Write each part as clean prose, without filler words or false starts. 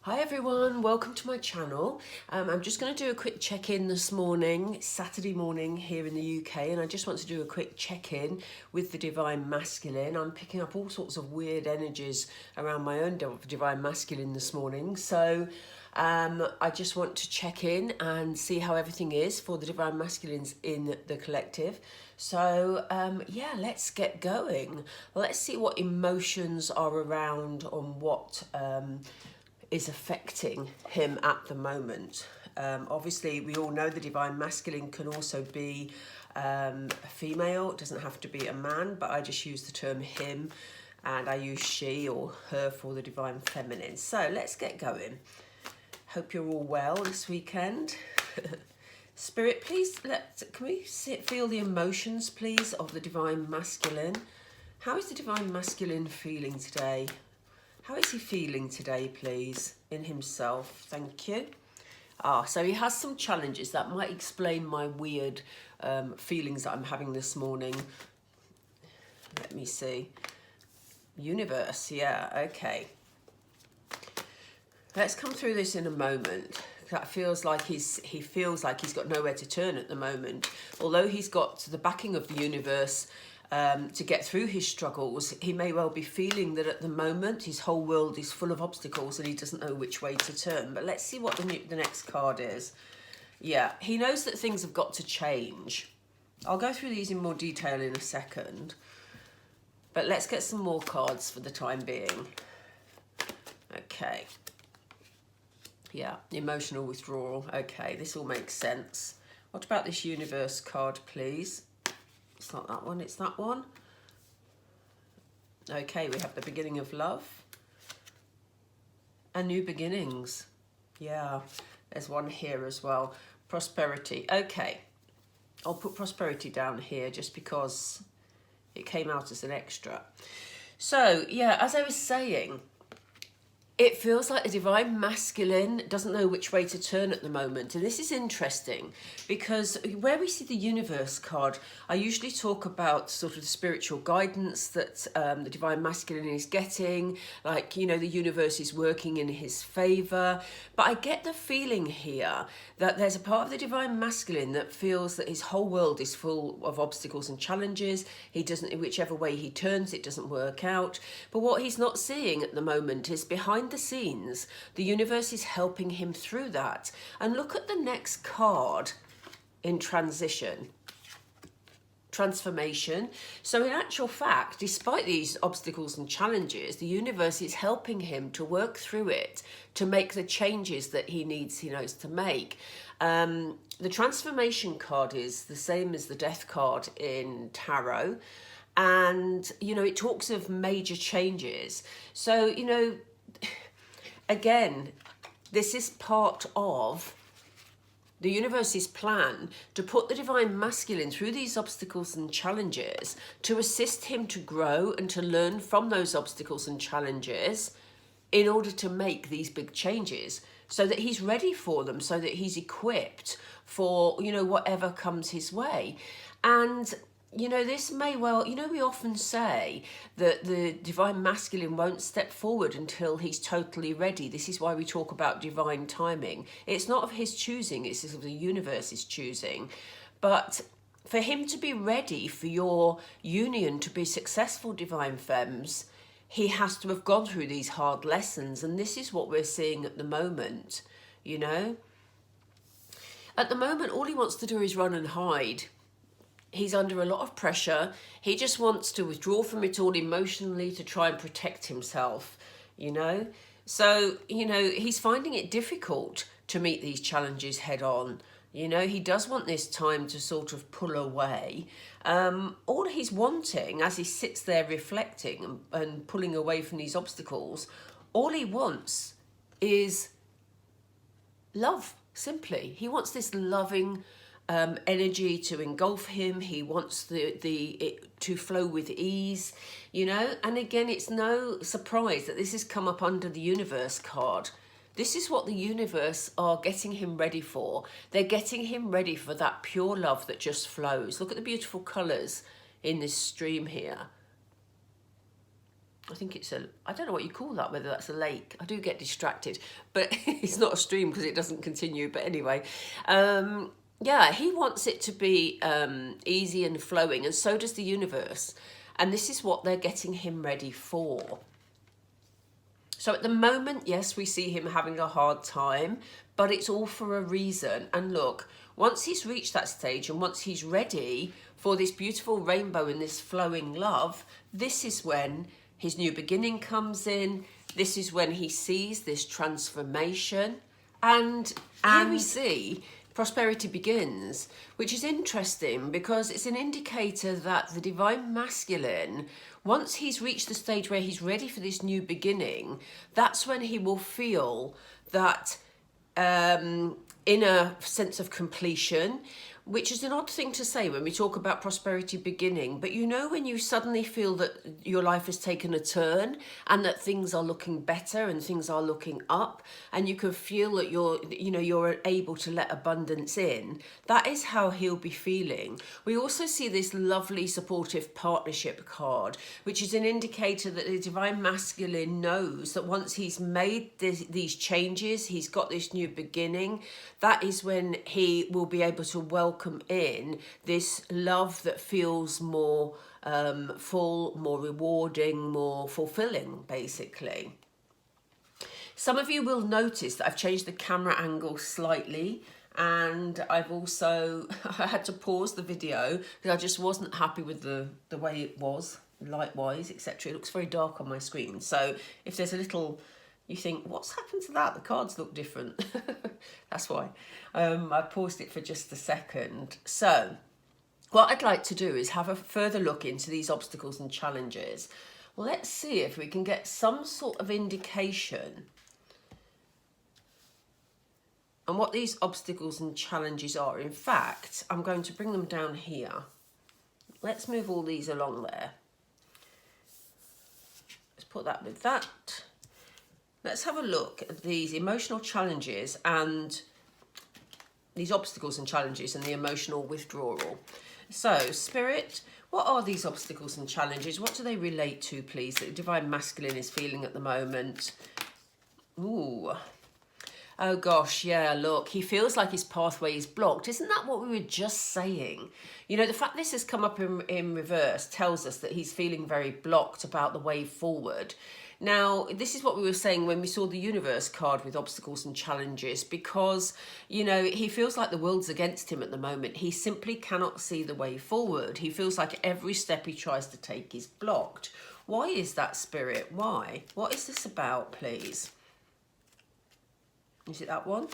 Hi everyone, welcome to my channel. I'm just going to do a quick check-in this morning, Saturday morning here in the UK, and I just want to do a quick check-in with the Divine Masculine. I'm picking up all sorts of weird energies around my own Divine Masculine this morning, so I just want to check in and see how everything is for the Divine Masculines in the collective. So yeah, let's get going. Let's see what emotions are around on what is affecting him at the moment. Obviously, we all know the Divine Masculine can also be a female. It doesn't have to be a man, but I just use the term him and I use she or her for the Divine Feminine. So let's get going. Hope you're all well this weekend. Spirit, please, can we feel the emotions, please, of the Divine Masculine? How is the Divine Masculine feeling today? How is he feeling today, please, in himself? Thank you. So he has some challenges that might explain my weird feelings that I'm having this morning. Let me see. Universe, yeah, okay. Let's come through this in a moment. That feels like he feels like he's got nowhere to turn at the moment. Although he's got the backing of the universe to get through his struggles, he may well be feeling that at the moment his whole world is full of obstacles and he doesn't know which way to turn. But let's see what the next card is. Yeah, he knows that things have got to change. I'll go through these in more detail in a second. But let's get some more cards for the time being. Okay. Yeah, emotional withdrawal. Okay, this all makes sense. What about this universe card, please? It's not that one, it's that one. Okay, we have the beginning of love and new beginnings. Yeah, there's one here as well. Prosperity. Okay, I'll put prosperity down here just because it came out as an extra. So, yeah, as I was saying, it feels like the Divine Masculine doesn't know which way to turn at the moment. And this is interesting because where we see the universe card, I usually talk about sort of the spiritual guidance that the Divine Masculine is getting. Like, you know, the universe is working in his favour. But I get the feeling here that there's a part of the Divine Masculine that feels that his whole world is full of obstacles and challenges. He doesn't, whichever way he turns, it doesn't work out. But what he's not seeing at the moment is behind the scenes, the universe is helping him through that. And look at the next card in transition. Transformation. So in actual fact, despite these obstacles and challenges, the universe is helping him to work through it, to make the changes that he knows to make. The transformation card is the same as the death card in tarot. And, you know, it talks of major changes. So, you know, again, this is part of the universe's plan to put the Divine Masculine through these obstacles and challenges to assist him to grow and to learn from those obstacles and challenges in order to make these big changes so that he's ready for them, so that he's equipped for, you know, whatever comes his way. And you know, this may well, you know, we often say that the Divine Masculine won't step forward until he's totally ready. This is why we talk about divine timing. It's not of his choosing, it's of the universe's choosing. But for him to be ready for your union to be successful, Divine Fems, he has to have gone through these hard lessons. And this is what we're seeing at the moment, you know. At the moment, all he wants to do is run and hide. He's under a lot of pressure. He just wants to withdraw from it all emotionally to try and protect himself, you know. So, you know, he's finding it difficult to meet these challenges head on. You know, he does want this time to sort of pull away. All he's wanting, as he sits there reflecting and pulling away from these obstacles, all he wants is love, simply. He wants this loving energy to engulf him. He wants it to flow with ease, you know. And again, it's no surprise that this has come up under the universe card. This is what the universe are getting him ready for. They're getting him ready for that pure love that just flows. Look at the beautiful colours in this stream here. I think it's I don't know what you call that, whether that's a lake. I do get distracted, but it's not a stream because it doesn't continue. But anyway, yeah, he wants it to be easy and flowing, and so does the universe. And this is what they're getting him ready for. So at the moment, yes, we see him having a hard time, but it's all for a reason. And look, once he's reached that stage and once he's ready for this beautiful rainbow and this flowing love, this is when his new beginning comes in. This is when he sees this transformation. And here we see prosperity begins, which is interesting because it's an indicator that the divine masculine, once he's reached the stage where he's ready for this new beginning, that's when he will feel that inner sense of completion, which is an odd thing to say when we talk about prosperity beginning. But you know, when you suddenly feel that your life has taken a turn and that things are looking better and things are looking up, and you can feel that you're able to let abundance in, that is how he'll be feeling. We also see this lovely supportive partnership card, which is an indicator that the divine masculine knows that once he's made these changes, he's got this new beginning, that is when he will be able to welcome in this love that feels more full, more rewarding, more fulfilling, basically. Some of you will notice that I've changed the camera angle slightly, and I've also I had to pause the video because I just wasn't happy with the way it was, light-wise, etc. It looks very dark on my screen. So if there's a little, you think, what's happened to that? The cards look different. That's why. I paused it for just a second. So what I'd like to do is have a further look into these obstacles and challenges. Let's see if we can get some sort of indication on what these obstacles and challenges are. In fact, I'm going to bring them down here. Let's move all these along there. Let's put that with that. Let's have a look at these emotional challenges and these obstacles and challenges and the emotional withdrawal. So, Spirit, what are these obstacles and challenges? What do they relate to, please, that the divine masculine is feeling at the moment? Ooh. Oh gosh, yeah, look, he feels like his pathway is blocked. Isn't that what we were just saying? You know, the fact this has come up in reverse tells us that he's feeling very blocked about the way forward. Now, this is what we were saying when we saw the universe card with obstacles and challenges, because, you know, he feels like the world's against him at the moment. He simply cannot see the way forward. He feels like every step he tries to take is blocked. Why is that, Spirit? Why? What is this about, please? Is it that one?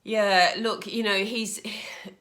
Yeah, look, you know, he's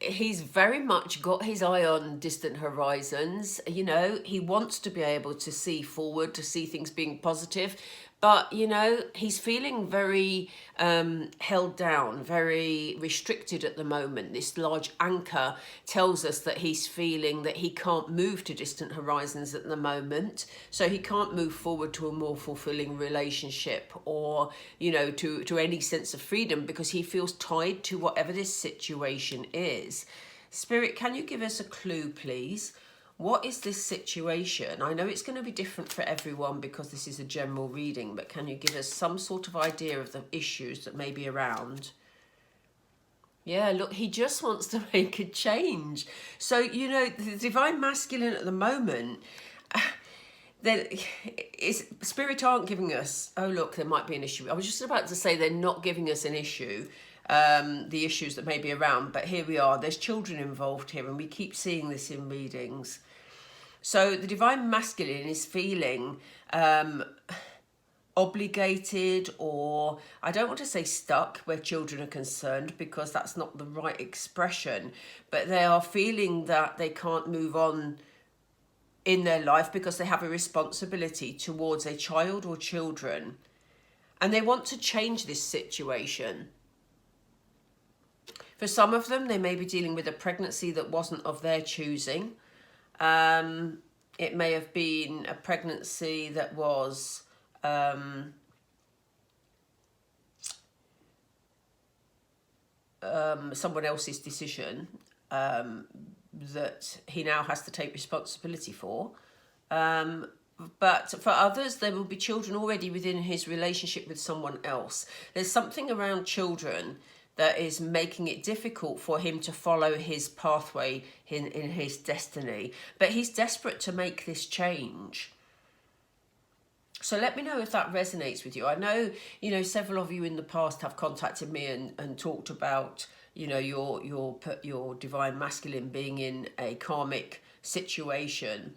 very much got his eye on distant horizons. You know, he wants to be able to see forward, to see things being positive. But, you know, he's feeling very held down, very restricted at the moment. This large anchor tells us that he's feeling that he can't move to distant horizons at the moment. So he can't move forward to a more fulfilling relationship or, you know, to any sense of freedom because he feels tied to whatever this situation is. Spirit, can you give us a clue, please? What is this situation? I know it's going to be different for everyone because this is a general reading, but can you give us some sort of idea of the issues that may be around? Yeah, look, he just wants to make a change. So, you know, the divine masculine at the moment, Spirit aren't giving us, oh, look, there might be an issue. I was just about to say they're not giving us an issue, the issues that may be around, but here we are. There's children involved here, and we keep seeing this in readings. So the divine masculine is feeling obligated, or I don't want to say stuck where children are concerned because that's not the right expression, but they are feeling that they can't move on in their life because they have a responsibility towards a child or children, and they want to change this situation. For some of them, they may be dealing with a pregnancy that wasn't of their choosing. It may have been a pregnancy that was someone else's decision that he now has to take responsibility for. But for others, there will be children already within his relationship with someone else. There's something around children that is making it difficult for him to follow his pathway in his destiny. But he's desperate to make this change. So let me know if that resonates with you. I know, several of you in the past have contacted me and talked about, your divine masculine being in a karmic situation,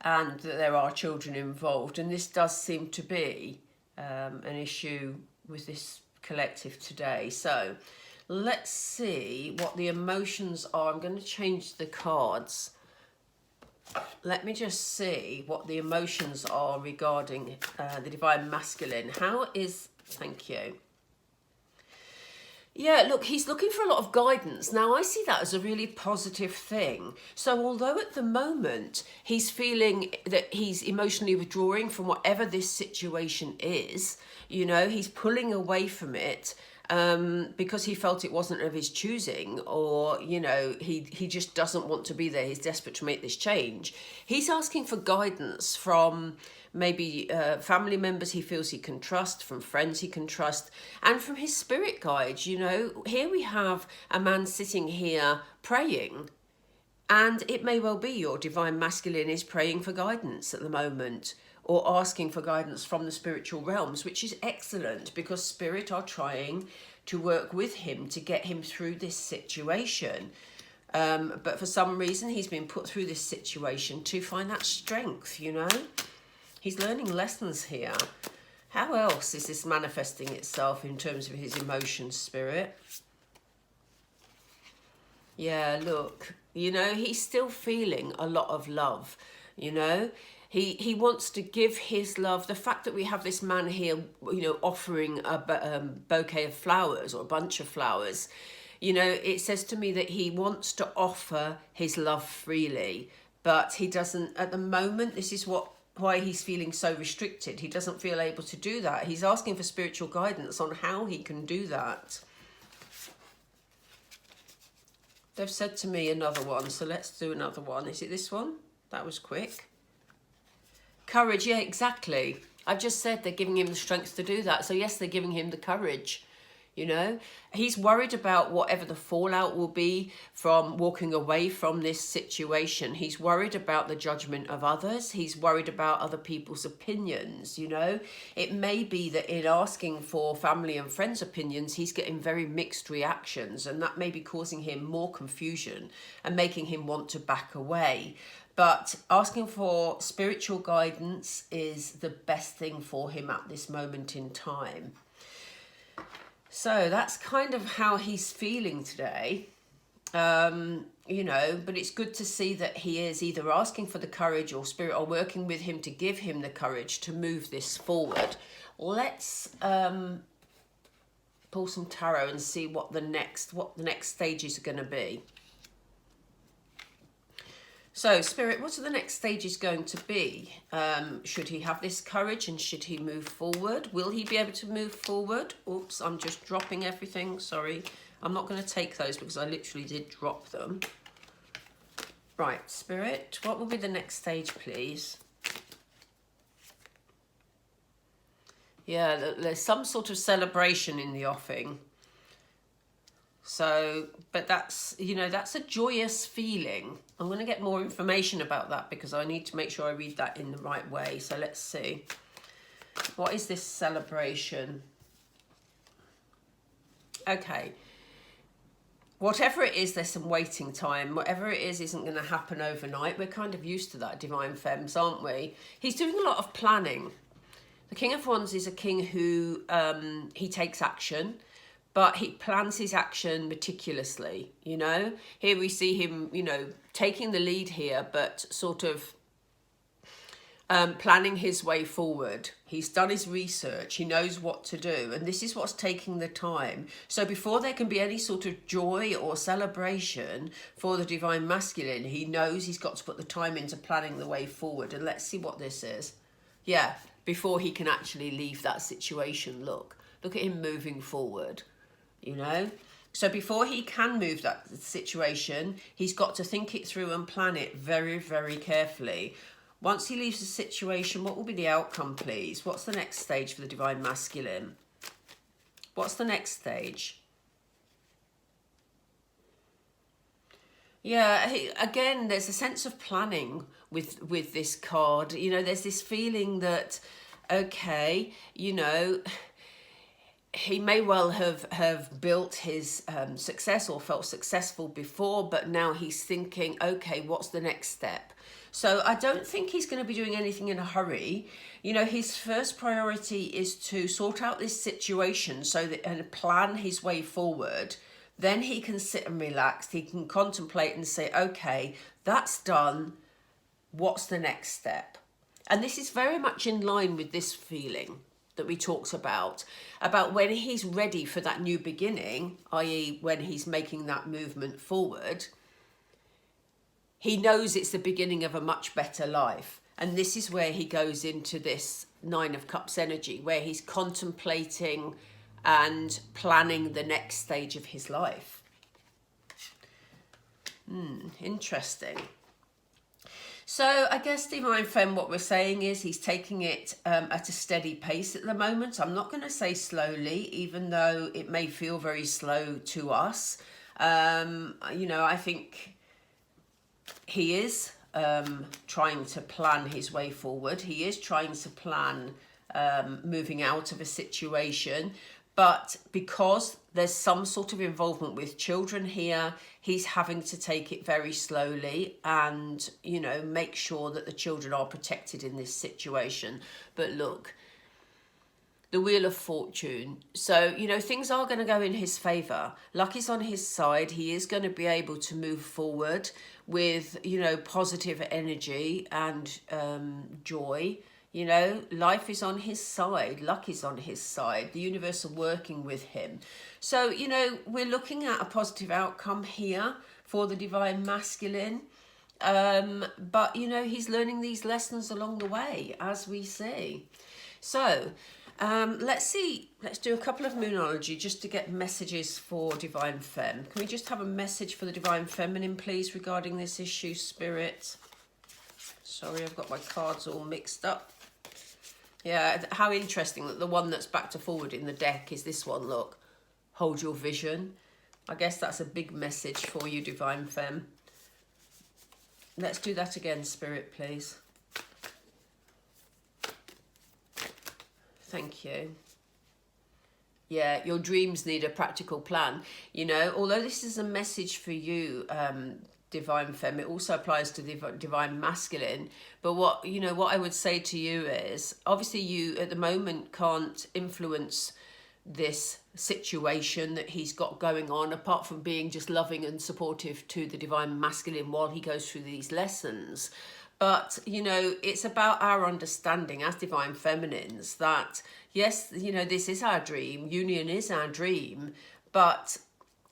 and that there are children involved. And this does seem to be an issue with this collective today. So let's see what the emotions are. I'm going to change the cards. Let me just see what the emotions are regarding the divine masculine. Thank you. Yeah, look, he's looking for a lot of guidance. Now, I see that as a really positive thing. So although at the moment he's feeling that he's emotionally withdrawing from whatever this situation is, he's pulling away from it because he felt it wasn't of his choosing, or, he just doesn't want to be there. He's desperate to make this change. He's asking for guidance from maybe family members he feels he can trust, from friends he can trust, and from his spirit guides. Here we have a man sitting here praying, and it may well be your divine masculine is praying for guidance at the moment, or asking for guidance from the spiritual realms, which is excellent, because spirit are trying to work with him to get him through this situation. But for some reason, he's been put through this situation to find that strength, He's learning lessons here. How else is this manifesting itself in terms of his emotions, spirit? Yeah, look, he's still feeling a lot of love, He wants to give his love. The fact that we have this man here, offering a bouquet of flowers or a bunch of flowers, it says to me that he wants to offer his love freely, but he doesn't at the moment. This is why he's feeling so restricted. He doesn't feel able to do that. He's asking for spiritual guidance on how he can do that. They've said to me another one, so let's do another one. Is it this one? That was quick. Courage, yeah, exactly. I've just said they're giving him the strength to do that. So yes, they're giving him the courage. He's worried about whatever the fallout will be from walking away from this situation. He's worried about the judgment of others. He's worried about other people's opinions. It may be that in asking for family and friends' opinions, he's getting very mixed reactions, and that may be causing him more confusion and making him want to back away. But asking for spiritual guidance is the best thing for him at this moment in time. So that's kind of how he's feeling today, but it's good to see that he is either asking for the courage, or spirit are working with him to give him the courage to move this forward. Let's pull some tarot and see what the next stages are going to be. So, Spirit, what are the next stages going to be? Should he have this courage, and should he move forward? Will he be able to move forward? Oops, I'm just dropping everything. Sorry. I'm not going to take those because I literally did drop them. Right, Spirit, what will be the next stage, please? Yeah, there's some sort of celebration in the offing. So, but that's a joyous feeling. I'm going to get more information about that because I need to make sure I read that in the right way. So let's see. What is this celebration? Okay. Whatever it is, there's some waiting time. Whatever it is isn't going to happen overnight. We're kind of used to that, Divine Fems, aren't we? He's doing a lot of planning. The King of Wands is a king who he takes action, but he plans his action meticulously, Here we see him, taking the lead here, but sort of planning his way forward. He's done his research. He knows what to do. And this is what's taking the time. So before there can be any sort of joy or celebration for the Divine Masculine, he knows he's got to put the time into planning the way forward. And let's see what this is. Yeah, before he can actually leave that situation. Look at him moving forward. So before he can move that situation, he's got to think it through and plan it very, very carefully. Once he leaves the situation, what will be the outcome, please? What's the next stage for the Divine Masculine? What's the next stage? Yeah, again, there's a sense of planning with this card. You know, there's this feeling that, okay, you know, he may well have built his success or felt successful before, but now he's thinking, okay, what's the next step? So I don't think he's going to be doing anything in a hurry. You know, his first priority is to sort out this situation so that and plan his way forward. Then he can sit and relax. He can contemplate and say, okay, that's done. What's the next step? And this is very much in line with this feeling that we talked about when he's ready for that new beginning, i.e. when he's making that movement forward, he knows it's the beginning of a much better life. And this is where he goes into this Nine of Cups energy, where he's contemplating and planning the next stage of his life. Interesting. So I guess Divine Femme, what we're saying is he's taking it at a steady pace at the moment. I'm not going to say slowly, even though it may feel very slow to us. You know, I think he is trying to plan his way forward. He is trying to plan moving out of a situation. But because there's some sort of involvement with children here, he's having to take it very slowly and, you know, make sure that the children are protected in this situation. But look, the Wheel of Fortune. So, you know, things are going to go in his favour. Luck is on his side. He is going to be able to move forward with, you know, positive energy and joy. You know, life is on his side. Luck is on his side. The universe are working with him. So, you know, we're looking at a positive outcome here for the Divine Masculine. But, you know, he's learning these lessons along the way, as we see. So, let's do a couple of Moonology just to get messages for Divine Femme. Can we just have a message for the Divine Feminine, please, regarding this issue, Spirit? Sorry, I've got my cards all mixed up. Yeah, how interesting that the one that's back to forward in the deck is this one, look. Hold your vision. I guess that's a big message for you, Divine Femme. Let's do that again, Spirit, please. Thank you. Yeah, your dreams need a practical plan. You know, although this is a message for you, Divine Femme, it also applies to the Divine Masculine. But what I would say to you is, obviously you at the moment can't influence this situation that he's got going on, apart from being just loving and supportive to the Divine Masculine while he goes through these lessons. But, you know, it's about our understanding as Divine Feminines that, yes, you know, this is our dream, union is our dream, but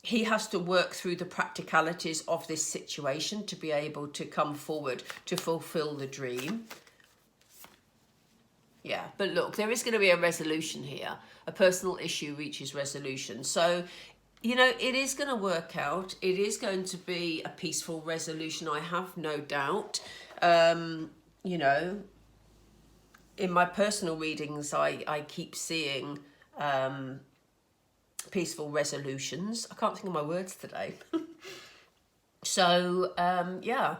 he has to work through the practicalities of this situation to be able to come forward to fulfill the dream. Yeah, but look, there is going to be a resolution here. A personal issue reaches resolution. So, you know, it is going to work out. It is going to be a peaceful resolution, I have no doubt. You know, in my personal readings, I keep seeing peaceful resolutions. I can't think of my words today. So, yeah,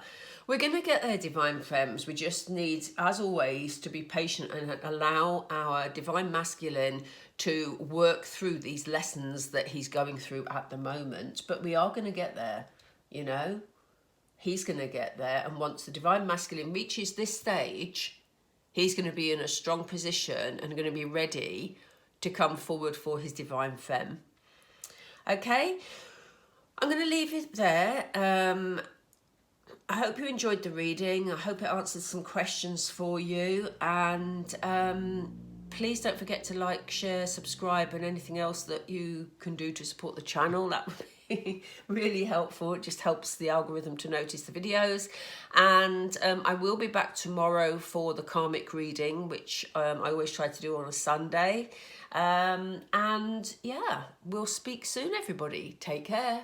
we're going to get there, Divine Femmes. We just need, as always, to be patient and allow our Divine Masculine to work through these lessons that he's going through at the moment. But we are going to get there, you know. He's going to get there. And once the Divine Masculine reaches this stage, he's going to be in a strong position and going to be ready to come forward for his Divine Femme. Okay, I'm going to leave it there. I hope you enjoyed the reading. I hope it answered some questions for you. And please don't forget to like, share, subscribe, and anything else that you can do to support the channel. That would Really helpful. It just helps the algorithm to notice the videos. And I will be back tomorrow for the karmic reading, which I always try to do on a Sunday. And yeah, we'll speak soon, everybody. Take care.